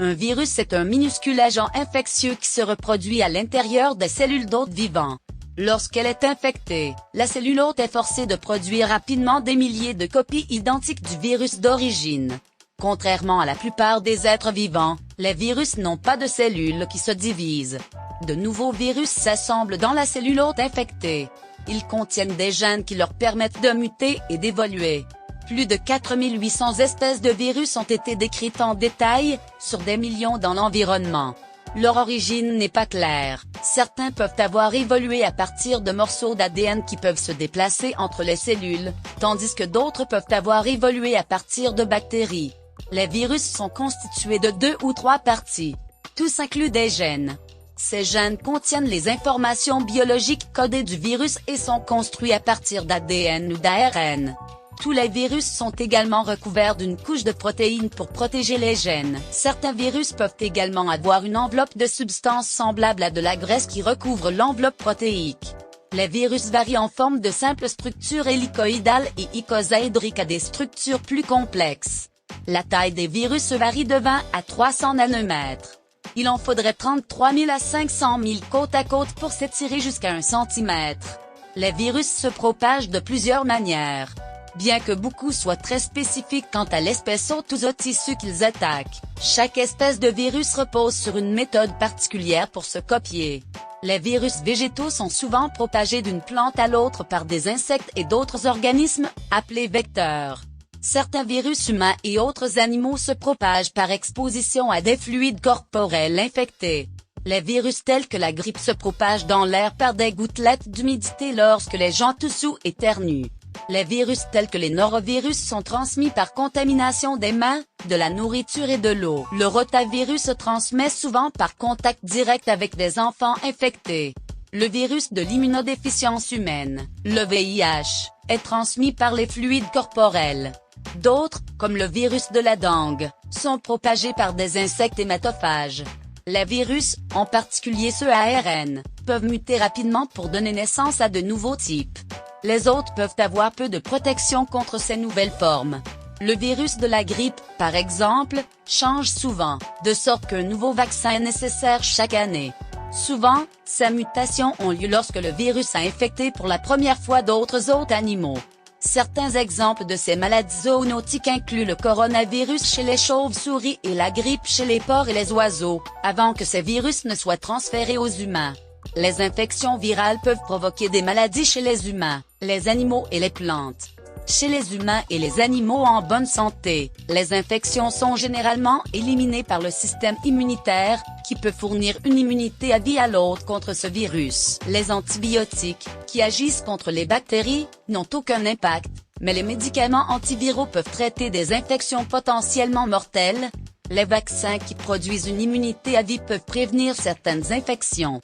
Un virus est un minuscule agent infectieux qui se reproduit à l'intérieur des cellules d'hôtes vivants. Lorsqu'elle est infectée, la cellule hôte est forcée de produire rapidement des milliers de copies identiques du virus d'origine. Contrairement à la plupart des êtres vivants, les virus n'ont pas de cellules qui se divisent. De nouveaux virus s'assemblent dans la cellule hôte infectée. Ils contiennent des gènes qui leur permettent de muter et d'évoluer. Plus de 4800 espèces de virus ont été décrites en détail, sur des millions dans l'environnement. Leur origine n'est pas claire. Certains peuvent avoir évolué à partir de morceaux d'ADN qui peuvent se déplacer entre les cellules, tandis que d'autres peuvent avoir évolué à partir de bactéries. Les virus sont constitués de 2 ou 3 parties. Tous incluent des gènes. Ces gènes contiennent les informations biologiques codées du virus et sont construits à partir d'ADN ou d'ARN. Tous les virus sont également recouverts d'une couche de protéines pour protéger les gènes. Certains virus peuvent également avoir une enveloppe de substances semblables à de la graisse qui recouvre l'enveloppe protéique. Les virus varient en forme de simples structures hélicoïdales et icosaédriques à des structures plus complexes. La taille des virus varie de 20 à 300 nanomètres. Il en faudrait 33 000 à 500 000 côte à côte pour s'étirer jusqu'à 1 centimètre. Les virus se propagent de plusieurs manières. Bien que beaucoup soient très spécifiques quant à l'espèce hôte ou au tissu qu'ils attaquent, chaque espèce de virus repose sur une méthode particulière pour se copier. Les virus végétaux sont souvent propagés d'une plante à l'autre par des insectes et d'autres organismes, appelés vecteurs. Certains virus humains et autres animaux se propagent par exposition à des fluides corporels infectés. Les virus tels que la grippe se propagent dans l'air par des gouttelettes d'humidité lorsque les gens toussent ou éternuent. Les virus tels que les norovirus sont transmis par contamination des mains, de la nourriture et de l'eau. Le rotavirus se transmet souvent par contact direct avec des enfants infectés. Le virus de l'immunodéficience humaine, le VIH, est transmis par les fluides corporels. D'autres, comme le virus de la dengue, sont propagés par des insectes hématophages. Les virus, en particulier ceux à ARN, peuvent muter rapidement pour donner naissance à de nouveaux types. Les autres peuvent avoir peu de protection contre ces nouvelles formes. Le virus de la grippe, par exemple, change souvent, de sorte qu'un nouveau vaccin est nécessaire chaque année. Souvent, ces mutations ont lieu lorsque le virus a infecté pour la première fois d'autres hôtes animaux. Certains exemples de ces maladies zoonotiques incluent le coronavirus chez les chauves-souris et la grippe chez les porcs et les oiseaux, avant que ces virus ne soient transférés aux humains. Les infections virales peuvent provoquer des maladies chez les humains, les animaux et les plantes. Chez les humains et les animaux en bonne santé, les infections sont généralement éliminées par le système immunitaire, qui peut fournir une immunité à vie à l'autre contre ce virus. Les antibiotiques, qui agissent contre les bactéries, n'ont aucun impact, mais les médicaments antiviraux peuvent traiter des infections potentiellement mortelles. Les vaccins qui produisent une immunité à vie peuvent prévenir certaines infections.